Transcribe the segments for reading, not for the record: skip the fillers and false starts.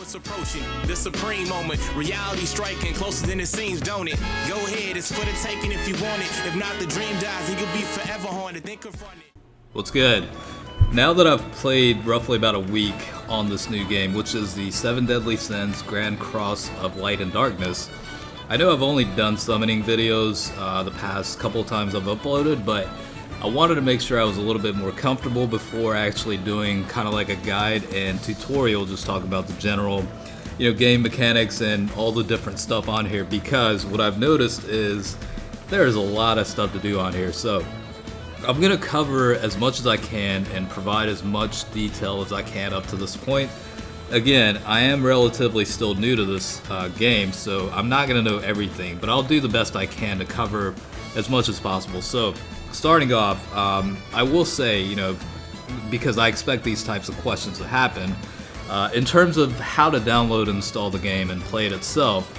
it's approaching the supreme moment. Reality striking closer than it seems, don't it? Go ahead, it's for the taking if you want it. If not, the dream dies and you'll be forever haunted. Then confront it. What's good? Now that I've played roughly about a week on this new game, which is the 7 Deadly Sins Grand Cross of Light and Darkness, I know I've only done summoning videos the past couple of times I've uploaded, but I wanted to make sure I was a little bit more comfortable before actually doing kind of like a guide and tutorial, just talking about the general, game mechanics and all the different stuff on here, because what I've noticed is there's a lot of stuff to do on here. So I'm going to cover as much as I can and provide as much detail as I can up to this point. Again, I am relatively still new to this game, so I'm not going to know everything, but I'll do the best I can to cover as much as possible. So, starting off, I will say, because I expect these types of questions to happen, in terms of how to download and install the game and play it itself,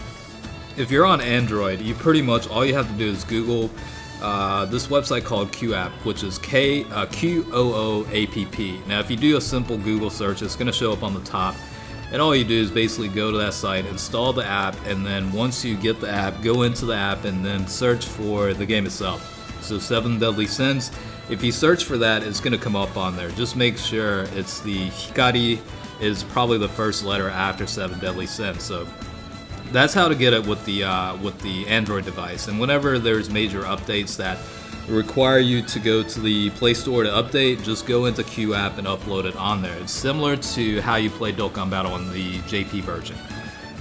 if you're on Android, you pretty much, all you have to do is Google this website called QooApp, which is QooApp. Now, if you do a simple Google search, it's going to show up on the top, and all you do is basically go to that site, install the app, and then once you get the app, go into the app and then search for the game itself. So 7 Deadly Sins. If you search for that, it's going to come up on there. Just make sure it's the Hikari is probably the first letter after 7 Deadly Sins. So that's how to get it with the Android device. And whenever there's major updates that require you to go to the Play Store to update, just go into QooApp and upload it on there. It's similar to how you play Dokkan Battle on the JP version.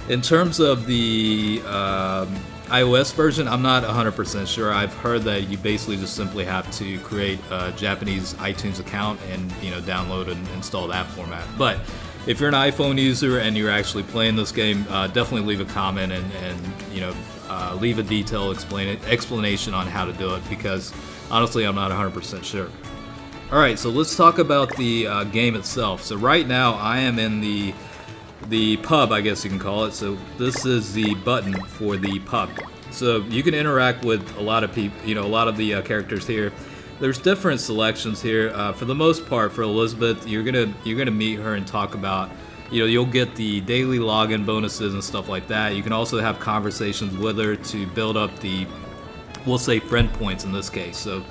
In terms of the iOS version, I'm not 100% sure. I've heard that you basically just simply have to create a Japanese iTunes account and download and install that format. But if you're an iPhone user and you're actually playing this game, definitely leave a comment and leave a detailed explanation on how to do it, because honestly I'm not 100% sure. Alright, so let's talk about the game itself. So right now I am in the pub, I guess you can call it. So this is the button for the pub. So you can interact with a lot of people, a lot of the characters here. There's different selections here. For the most part, for Elizabeth, you're gonna meet her and talk about, you'll get the daily login bonuses and stuff like that. You can also have conversations with her to build up the, we'll say, friend points in this case. So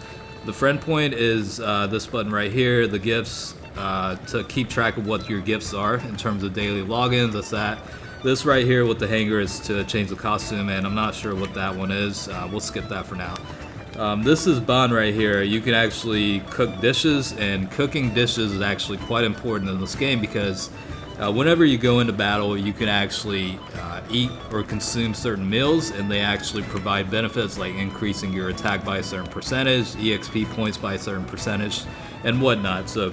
the friend point is this button right here. The gifts, to keep track of what your gifts are in terms of daily logins. That's that. This right here with the hanger is to change the costume, and I'm not sure what that one is. We'll skip that for now. This is Ban right here. You can actually cook dishes, and cooking dishes is actually quite important in this game, because whenever you go into battle, you can actually eat or consume certain meals, and they actually provide benefits like increasing your attack by a certain percentage, EXP points by a certain percentage, and whatnot. So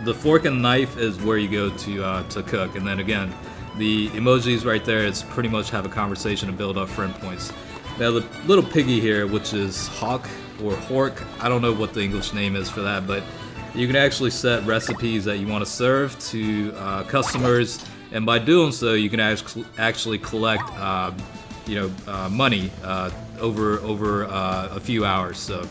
the fork and knife is where you go to cook, and then again, the emojis right there is pretty much have a conversation to build up friend points. Now the little piggy here, which is Hawk or Hork, I don't know what the English name is for that, but you can actually set recipes that you want to serve to customers, and by doing so, you can actually collect, money over a few hours. So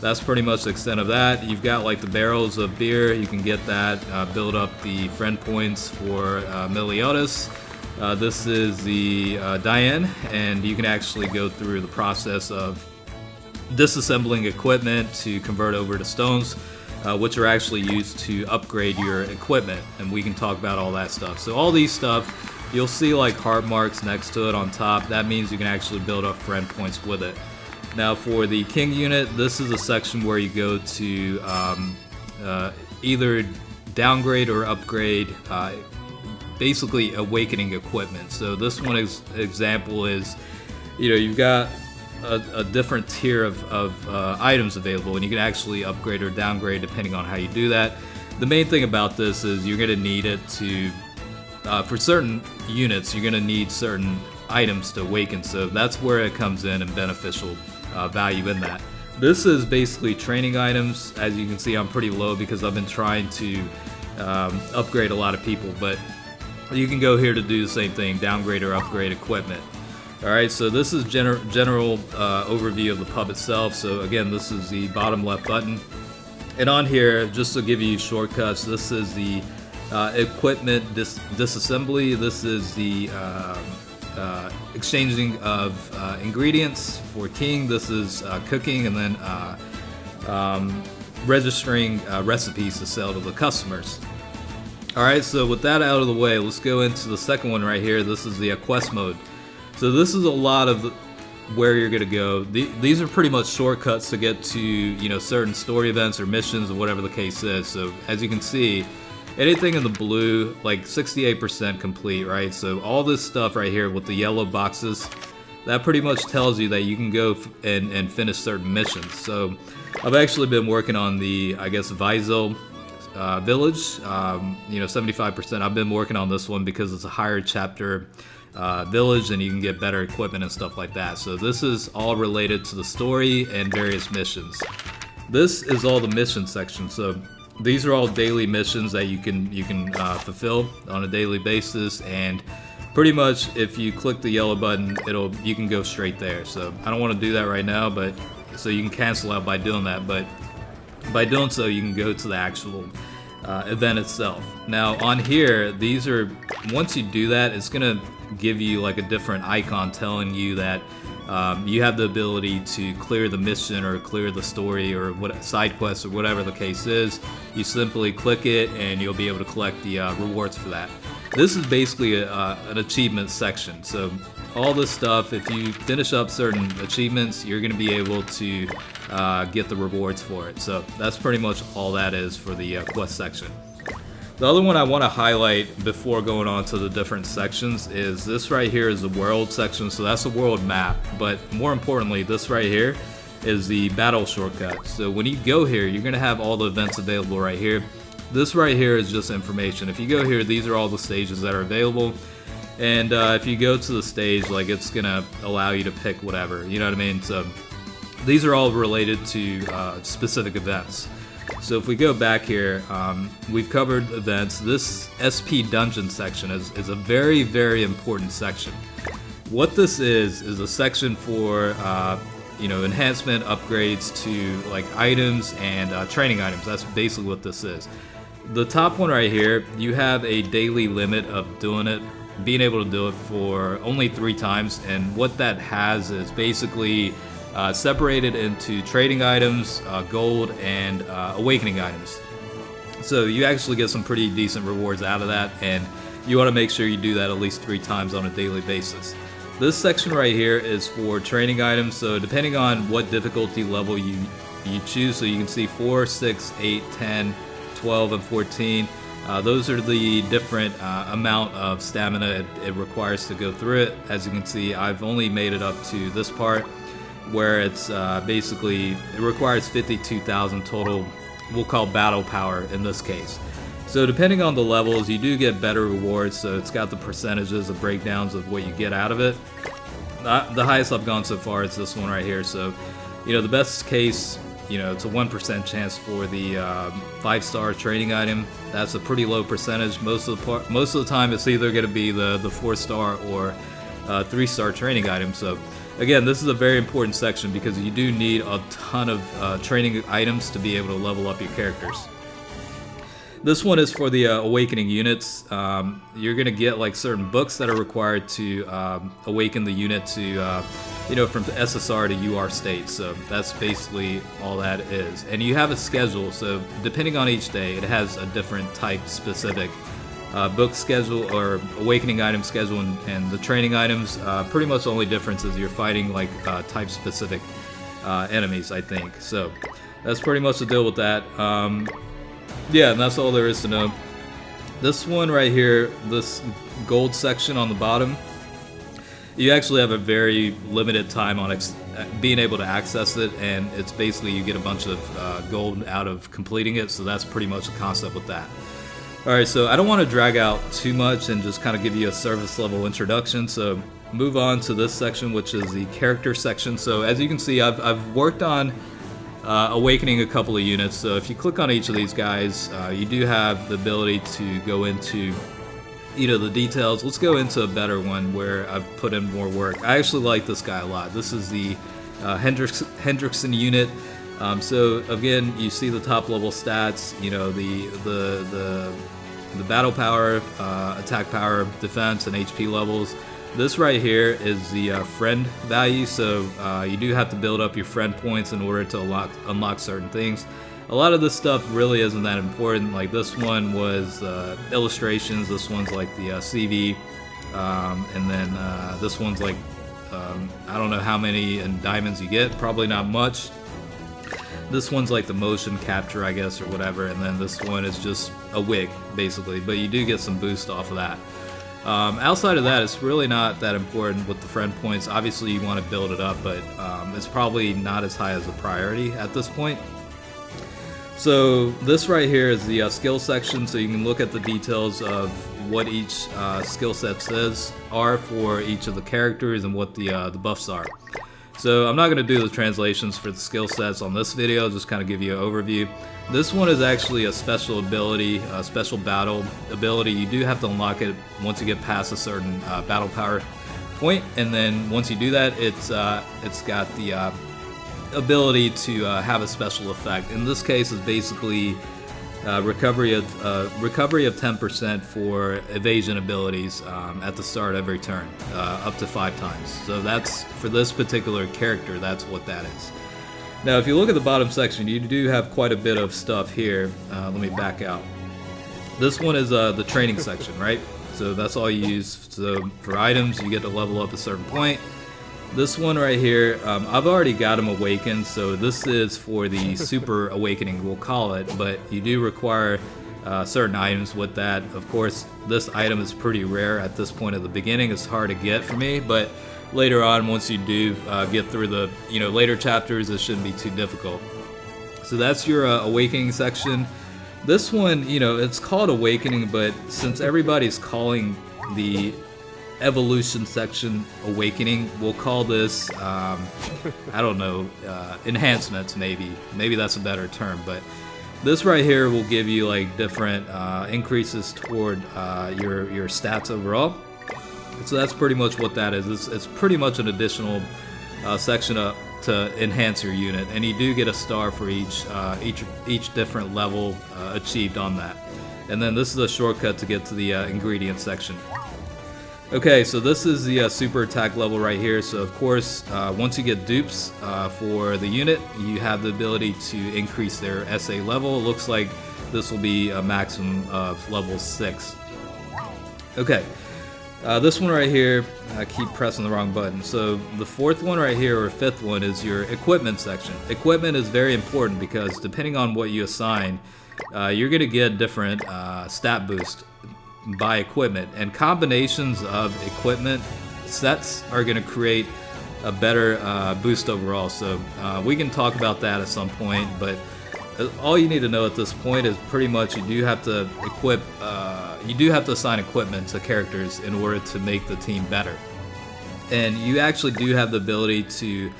that's pretty much the extent of that. You've got like the barrels of beer. You can get that, build up the friend points for Meliodas. This is the Diane, and you can actually go through the process of disassembling equipment to convert over to stones, which are actually used to upgrade your equipment, and we can talk about all that stuff. So all these stuff, you'll see like heart marks next to it on top. That means you can actually build up friend points with it. Now for the King unit, this is a section where you go to either downgrade or upgrade basically awakening equipment. So this one example is, you've got a different tier of items available, and you can actually upgrade or downgrade depending on how you do that. The main thing about this is you're going to need it to, for certain units, you're going to need certain items to awaken, so that's where it comes in and beneficial value in that. This is basically training items. As you can see, I'm pretty low because I've been trying to upgrade a lot of people, but you can go here to do the same thing, downgrade or upgrade equipment. Alright, so this is general overview of the pub itself. So again, this is the bottom left button. And on here, just to give you shortcuts, this is the Equipment disassembly. This is the exchanging of ingredients for king. This is cooking, and then registering recipes to sell to the customers. Alright, so with that out of the way, let's go into the second one right here. This is the quest mode. So this is a lot of where you're gonna go. These are pretty much shortcuts to get to, certain story events or missions or whatever the case is. So as you can see, anything in the blue, like 68% complete, right? So all this stuff right here with the yellow boxes, that pretty much tells you that you can go and finish certain missions. So I've actually been working on the, I guess, Vizel village, 75%. I've been working on this one because it's a higher chapter village and you can get better equipment and stuff like that. So this is all related to the story and various missions. This is all the mission section. So these are all daily missions that you can fulfill on a daily basis, and pretty much if you click the yellow button, you can go straight there. So I don't want to do that right now, but so you can cancel out by doing that, but by doing so you can go to the actual event itself. Now on here, these are, once you do that, it's gonna give you like a different icon telling you that you have the ability to clear the mission or clear the story or what side quest or whatever the case is. You simply click it and you'll be able to collect the rewards for that. This is basically an achievement section. So all this stuff, if you finish up certain achievements, you're going to be able to get the rewards for it. So that's pretty much all that is for the quest section. The other one I want to highlight before going on to the different sections is this right here is the world section. So that's the world map, but more importantly, this right here is the battle shortcut. So when you go here, you're going to have all the events available right here. This right here is just information. If you go here, these are all the stages that are available. And if you go to the stage, like, it's gonna allow you to pick whatever, you know what I mean? So these are all related to specific events. So if we go back here, we've covered events. This SP dungeon section is a very, very important section. What this is a section for enhancement upgrades to like items and training items. That's basically what this is. The top one right here, you have a daily limit of being able to do it for only 3 times, and what that has is basically separated into trading items, gold, and awakening items. So you actually get some pretty decent rewards out of that, and you want to make sure you do that at least 3 times on a daily basis. This section right here is for training items, so depending on what difficulty level you choose, so you can see 4, 6, 8, 10, 12, and 14. Those are the different amount of stamina it requires to go through it. As you can see, I've only made it up to this part where it's basically, it requires 52,000 total, we'll call battle power in this case. So depending on the levels, you do get better rewards, so it's got the percentages of breakdowns of what you get out of it. The highest I've gone so far is this one right here, so the best case, it's a 1% chance for the 5-star training item. That's a pretty low percentage. Most of the time, it's either going to be the 4-star or 3-star training item. So again, this is a very important section because you do need a ton of training items to be able to level up your characters. This one is for the awakening units. You're going to get like certain books that are required to awaken the unit to from the SSR to UR state. So that's basically all that is. And you have a schedule, so depending on each day, it has a different type specific book schedule or awakening item schedule, and the training items. Pretty much the only difference is you're fighting like type specific enemies, I think. So that's pretty much the deal with that. Yeah, and that's all there is to know. This one right here, this gold section on the bottom, you actually have a very limited time on being able to access it, and it's basically you get a bunch of gold out of completing it, so that's pretty much the concept with that. Alright, so I don't want to drag out too much and just kind of give you a service level introduction, so move on to this section, which is the character section. So as you can see, I've worked on awakening a couple of units, so if you click on each of these guys, you do have the ability to go into the details. Let's go into a better one where I've put in more work. I actually like this guy a lot. This is the Hendrickson unit. So again, you see the top level stats, the the battle power, attack power, defense, and HP levels. This right here is the friend value, so you do have to build up your friend points in order to unlock certain things. A lot of this stuff really isn't that important. Like this one was illustrations, this one's like the CV, and then this one's like, I don't know how many in diamonds you get, probably not much. This one's like the motion capture, I guess, or whatever, and then this one is just a wig, basically, but you do get some boost off of that. Outside of that, it's really not that important with the friend points. Obviously, you want to build it up, but it's probably not as high as a priority at this point. So this right here is the skill section, so you can look at the details of what each skill set are for each of the characters and what the buffs are. So I'm not going to do the translations for the skill sets on this video, just kind of give you an overview. This one is actually a special ability, a special battle ability. You do have to unlock it once you get past a certain battle power point, and then once you do that, it's got the ability to have a special effect. In this case, is basically recovery of 10% for evasion abilities at the start of every turn, up to 5 times. So that's, for this particular character, that's what that is. Now, if you look at the bottom section, you do have quite a bit of stuff here. Let me back out. This one is the training section, right? So that's all you use. So for items, you get to level up a certain point. This one right here, I've already got him awakened, so this is for the super awakening, we'll call it, but you do require certain items with that. Of course, this item is pretty rare at this point at the beginning. It's hard to get for me, but later on, once you do get through the later chapters, it shouldn't be too difficult. So that's your awakening section. This one, it's called awakening, but since everybody's calling the evolution section awakening, we'll call this I don't know, enhancements, maybe that's a better term, but this right here will give you like different increases toward your stats overall. So that's pretty much what that is. It's pretty much an additional section to enhance your unit, and you do get a star for each different level achieved on that. And then this is a shortcut to get to the ingredient section. Okay, so this is the super attack level right here. So of course, once you get dupes for the unit, you have the ability to increase their SA level. It looks like this will be a maximum of level 6. Okay, this one right here, I keep pressing the wrong button. So the 4th one right here, or 5th one, is your equipment section. Equipment is very important because depending on what you assign, you're going to get different stat boost by equipment, and combinations of equipment sets are going to create a better boost overall. So we can talk about that at some point, but all you need to know at this point is pretty much you do have to assign equipment to characters in order to make the team better. And you actually do have the ability to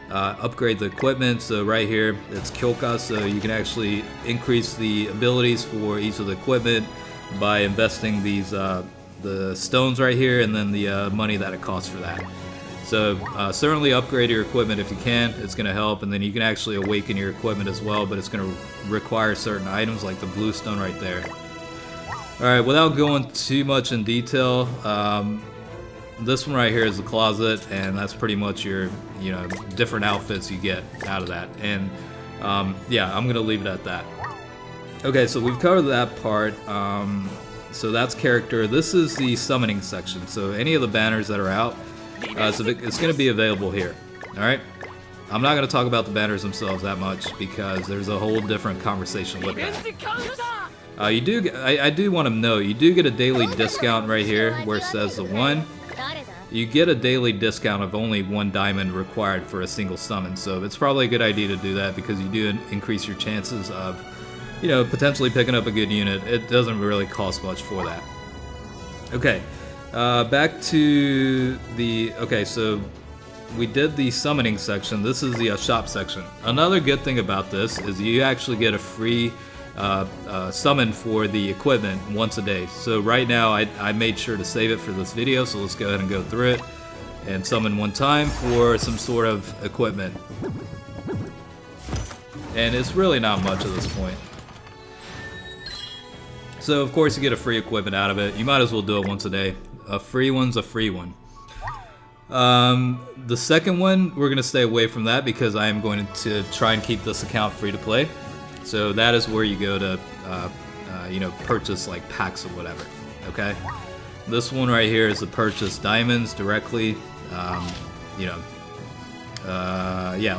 upgrade the equipment. So right here, it's Kyoka, so you can actually increase the abilities for each of the equipment by investing these the stones right here, and then the money that it costs for that. So certainly upgrade your equipment if you can. It's going to help, and then you can actually awaken your equipment as well, but it's going to require certain items like the blue stone right there. Alright, without going too much in detail, this one right here is the closet, and that's pretty much your different outfits you get out of that. And yeah, I'm going to leave it at that. Okay, so we've covered that part. So that's character. This is the summoning section. So any of the banners that are out, so it's going to be available here. All right. I'm not going to talk about the banners themselves that much because there's a whole different conversation with that. I do want to know, you do get a daily discount right here where it says the 1. You get a daily discount of only 1 diamond required for a single summon. So it's probably a good idea to do that because you do increase your chances of potentially picking up a good unit. It doesn't really cost much for that. Okay, back to the, so we did the summoning section. This is the shop section. Another good thing about this is you actually get a free summon for the equipment once a day. So right now I made sure to save it for this video, so let's go ahead and go through it and summon one time for some sort of equipment. And it's really not much at this point. So of course you get a free equipment out of it. You might as well do it once a day. A free one's a free one. The second one, we're going to stay away from that because I am going to try and keep this account free to play. So that is where you go to, purchase like packs or whatever. Okay. This one right here is to purchase diamonds directly. Yeah,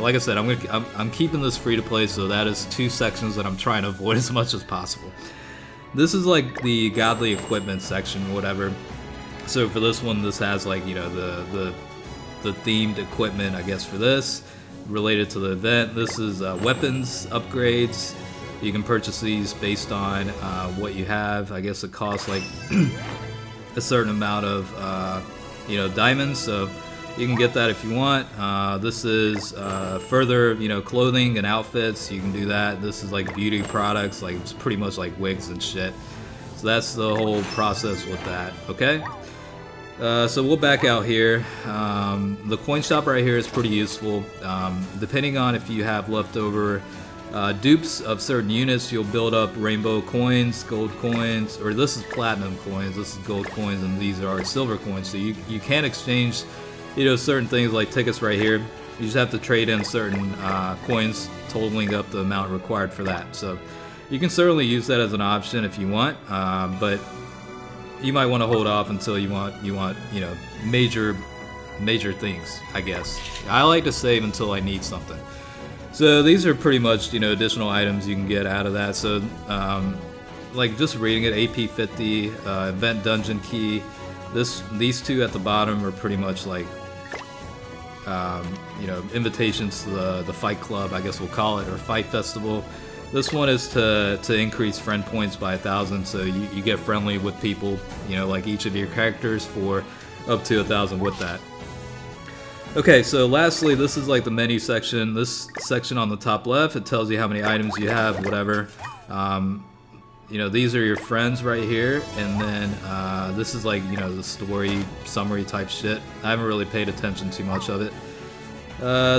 like I said, I'm keeping this free to play, so that is 2 sections that I'm trying to avoid as much as possible. This is like the godly equipment section or whatever. So for this one, this has like, the themed equipment, I guess, for this related to the event. This is weapons upgrades. You can purchase these based on what you have. I guess it costs like a certain amount of diamonds, so you can get that if you want. This is further, clothing and outfits. You can do that. This is like beauty products, like it's pretty much like wigs and shit. So that's the whole process with that. Okay. So we'll back out here. The coin shop right here is pretty useful. Depending on if you have leftover dupes of certain units, you'll build up rainbow coins, gold coins, or this is platinum coins, this is gold coins, and these are silver coins. So you can exchange, certain things like tickets right here. You just have to trade in certain coins, totaling up the amount required for that. So you can certainly use that as an option if you want, but you might want to hold off until you want major things, I guess. I like to save until I need something. So these are pretty much additional items you can get out of that. So like just reading it, AP 50, event dungeon key. These 2 at the bottom are pretty much like invitations to the fight club, I guess we'll call it, or fight festival. This one is to increase friend points by 1,000, so you get friendly with people, like each of your characters for up to 1,000 with that. Okay, so lastly, this is like the menu section. This section on the top left, it tells you how many items you have, whatever. These are your friends right here, and then this is like, the story summary type shit. I haven't really paid attention too much of it.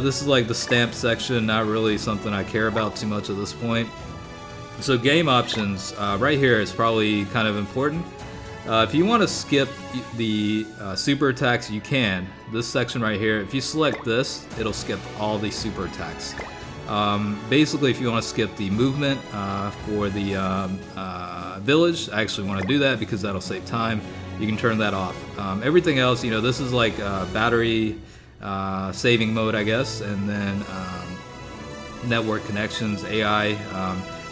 This is like the stamp section, not really something I care about too much at this point. So game options, right here is probably kind of important. If you want to skip the super attacks, you can. This section right here, if you select this, it'll skip all the super attacks. Basically, if you want to skip the movement for the village, I actually want to do that because that'll save time. You can turn that off. Everything else, this is like battery saving mode, I guess, and then network connections, AI.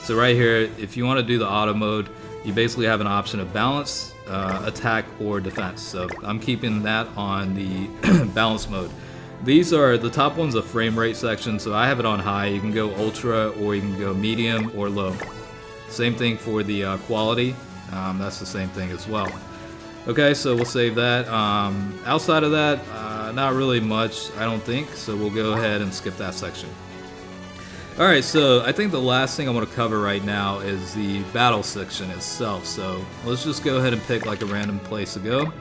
So right here, if you want to do the auto mode, you basically have an option of balance, attack, or defense. So I'm keeping that on the balance mode. These are, the top one's a frame rate section, so I have it on high. You can go ultra, or you can go medium or low. Same thing for the quality. That's the same thing as well. Okay, so we'll save that. Outside of that, not really much, I don't think, so we'll go ahead and skip that section. Alright, so I think the last thing I want to cover right now is the battle section itself, so let's just go ahead and pick like a random place to go.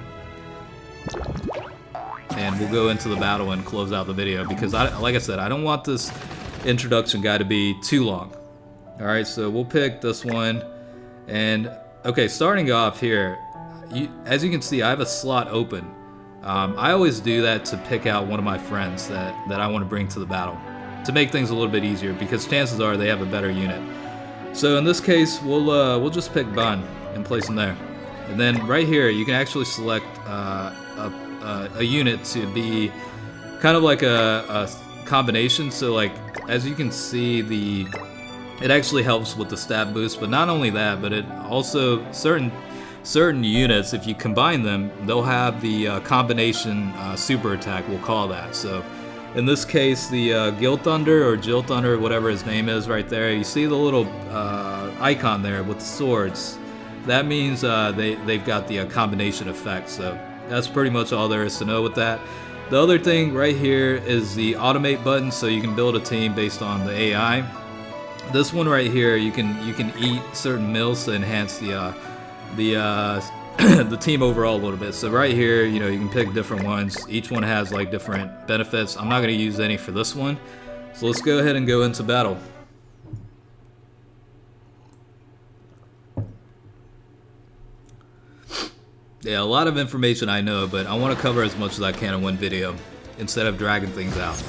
And we'll go into the battle and close out the video because, like I said, I don't want this introduction guide to be too long. Alright, so we'll pick this one. And, okay, starting off here, as you can see, I have a slot open. I always do that to pick out one of my friends that I want to bring to the battle, to make things a little bit easier, because chances are they have a better unit. So in this case, we'll just pick Bun and place him there. And then right here, you can actually select a unit to be kind of like a combination. So like, as you can see, it actually helps with the stat boost, but not only that, but it also, certain units, if you combine them, they'll have the combination super attack, we'll call that. So in this case, the Guild Thunder or Jill Thunder, whatever his name is right there, you see the little icon there with the swords. That means they've got the combination effect. So that's pretty much all there is to know with that. The other thing right here is the automate button, so you can build a team based on the AI. This one right here, you can eat certain meals to enhance the the team overall a little bit. So right here, you can pick different ones. Each one has like different benefits. I'm not going to use any for this one. So let's go ahead and go into battle. Yeah, a lot of information I know, but I want to cover as much as I can in one video instead of dragging things out.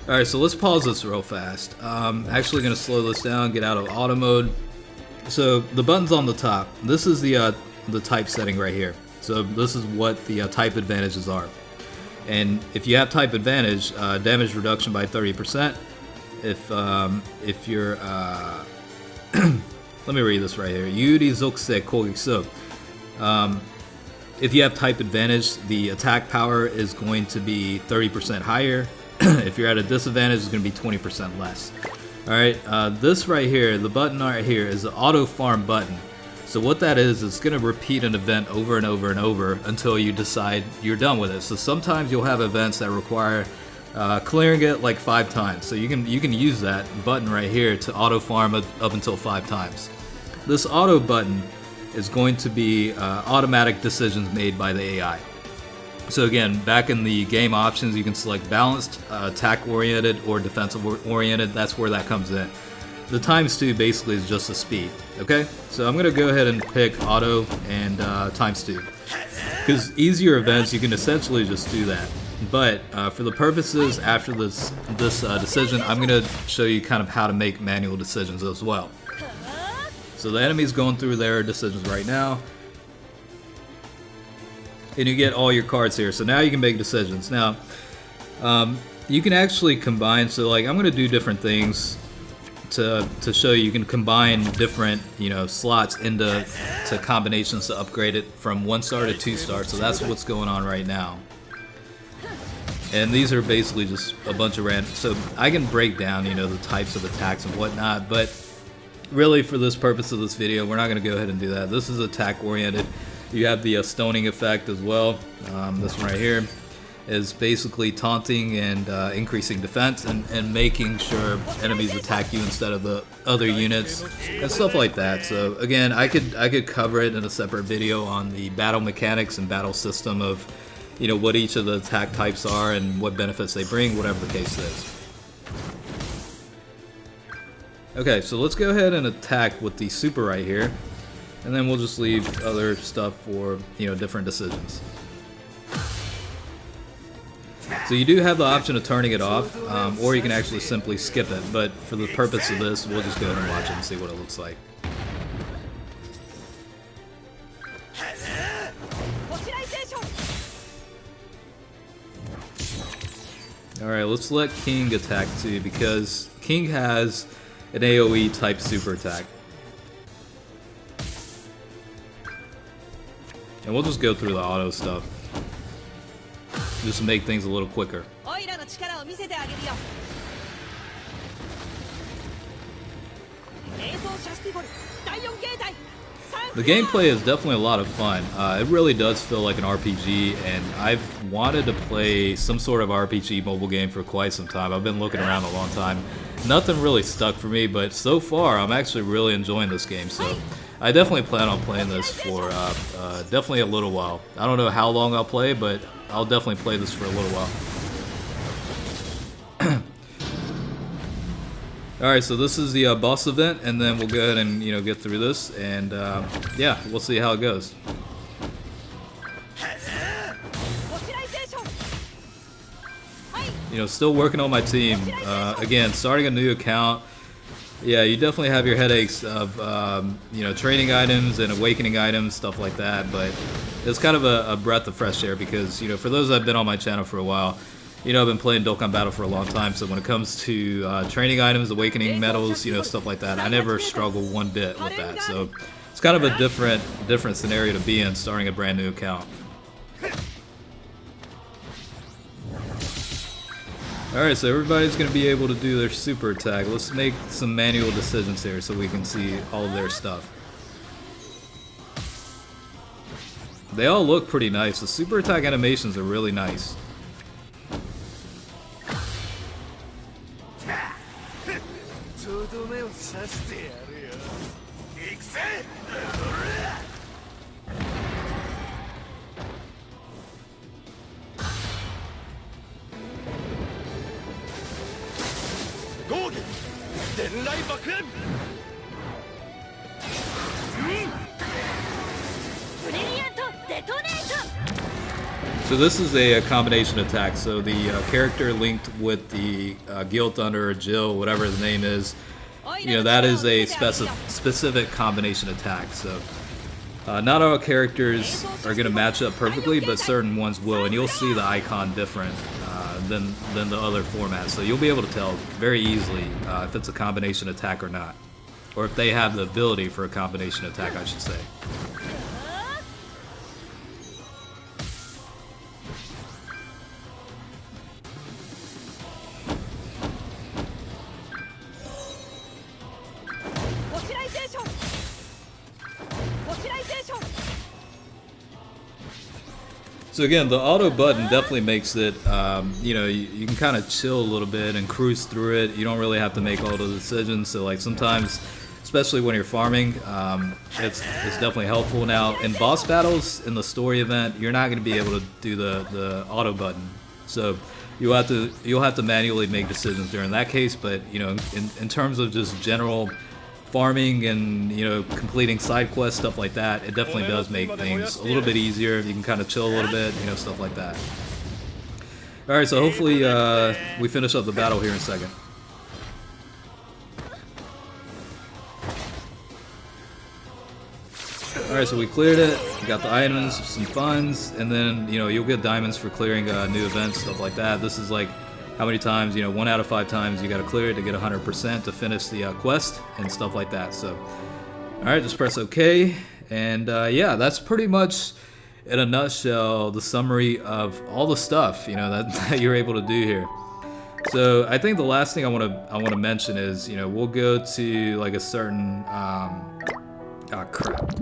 Alright, so let's pause this real fast. Actually going to slow this down, get out of auto mode. So the buttons on the top, this is the type setting right here. So this is what the type advantages are. And if you have type advantage, damage reduction by 30%. If you're let me read this right here. Yuri Zokusei Kogekisou. If you have type advantage, the attack power is going to be 30% higher. If you're at a disadvantage, it's going to be 20% less. Alright, this right here, the button right here, is the auto farm button. So what that is, it's going to repeat an event over and over and over until you decide you're done with it. So sometimes you'll have events that require clearing it like 5 times. So you can use that button right here to auto farm up until 5 times. This auto button is going to be automatic decisions made by the AI. So again, back in the game options, you can select balanced, attack-oriented, or defensive-oriented. That's where that comes in. The ×2 basically is just the speed, okay? So I'm going to go ahead and pick auto and ×2. Because easier events, you can essentially just do that. But for the purposes after this decision, I'm going to show you kind of how to make manual decisions as well. So the enemy's going through their decisions right now. And you get all your cards here. So now you can make decisions. Now, you can actually combine. So like I'm going to do different things to show you can combine different slots into combinations to upgrade it from 1-star to 2-star. So that's what's going on right now. And these are basically just a bunch of random. So I can break down the types of attacks and whatnot, but really for this purpose of this video, we're not going to go ahead and do that. This is attack oriented. You have the stoning effect as well. This one right here is basically taunting and increasing defense and making sure enemies attack you instead of the other units and stuff like that. So again, I could cover it in a separate video on the battle mechanics and battle system of what each of the attack types are and what benefits they bring, whatever the case is. Okay, so let's go ahead and attack with the super right here. And then we'll just leave other stuff for, different decisions. So you do have the option of turning it off, or you can actually simply skip it. But for the purpose of this, we'll just go ahead and watch it and see what it looks like. Alright, let's let King attack too, because King has an AoE type super attack. And we'll just go through the auto stuff, just to make things a little quicker. The gameplay is definitely a lot of fun. It really does feel like an RPG, and I've wanted to play some sort of RPG mobile game for quite some time. I've been looking around a long time. Nothing really stuck for me, but so far I'm actually really enjoying this game. So I definitely plan on playing this for definitely a little while. I don't know how long I'll play, but I'll definitely play this for a little while. Alright, so this is the boss event, and then we'll go ahead and get through this, and yeah, we'll see how it goes. Still working on my team. Again, starting a new account. Yeah, you definitely have your headaches of training items and awakening items, stuff like that. But it's kind of a breath of fresh air because for those that have been on my channel for a while, I've been playing Dokkan Battle for a long time. So when it comes to training items, awakening medals, stuff like that, I never struggle one bit with that. So it's kind of a different scenario to be in, starting a brand new account. Alright, so everybody's going to be able to do their super attack. Let's make some manual decisions here so we can see all of their stuff. They all look pretty nice. The super attack animations are really nice. So this is a combination attack. So the character linked with the Gil Thunder or Jill, whatever his name is, that is a specific combination attack. So not all characters are going to match up perfectly, but certain ones will, and you'll see the icon different than the other formats. So you'll be able to tell very easily if it's a combination attack or not, or if they have the ability for a combination attack, I should say. So again, the auto button definitely makes it, you can kind of chill a little bit and cruise through it. You don't really have to make all the decisions. So like sometimes, especially when you're farming, it's definitely helpful. Now in boss battles, in the story event, you're not going to be able to do the auto button. So you'll have to manually make decisions during that case. But in terms of just general farming and completing side quests, stuff like that, it definitely does make things a little bit easier. You can kind of chill a little bit, stuff like that. All right, so hopefully we finish up the battle here in a second. All right, so we cleared it. We got the items, some funds, and then you'll get diamonds for clearing new events, stuff like that. This is like how many times, 1 out of 5 times you got to clear it to get 100% to finish the quest and stuff like that. So, all right, just press OK, and yeah, that's pretty much in a nutshell the summary of all the stuff that you're able to do here. So I think the last thing I want to mention is we'll go to like a certain oh crap,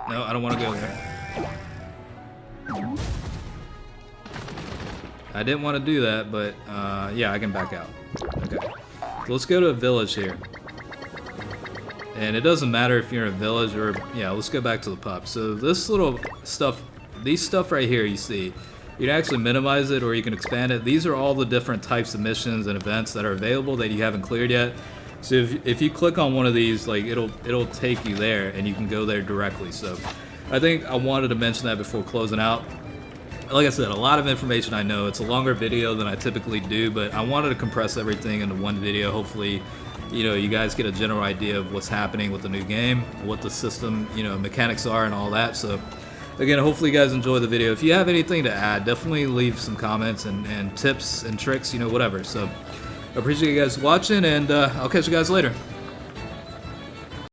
no, I don't want to go there. I didn't want to do that, but yeah, I can back out. Okay, so let's go to a village here. And it doesn't matter if you're in a village or, yeah, let's go back to the pub. So this little stuff, these stuff right here you see, you can actually minimize it or you can expand it. These are all the different types of missions and events that are available that you haven't cleared yet. So if you click on one of these, like it'll take you there and you can go there directly. So I think I wanted to mention that before closing out. Like I said, a lot of information, I know. It's a longer video than I typically do, but I wanted to compress everything into one video. Hopefully, you guys get a general idea of what's happening with the new game, what the system, mechanics are and all that. So, again, hopefully you guys enjoy the video. If you have anything to add, definitely leave some comments and tips and tricks, whatever. So, I appreciate you guys watching, and I'll catch you guys later.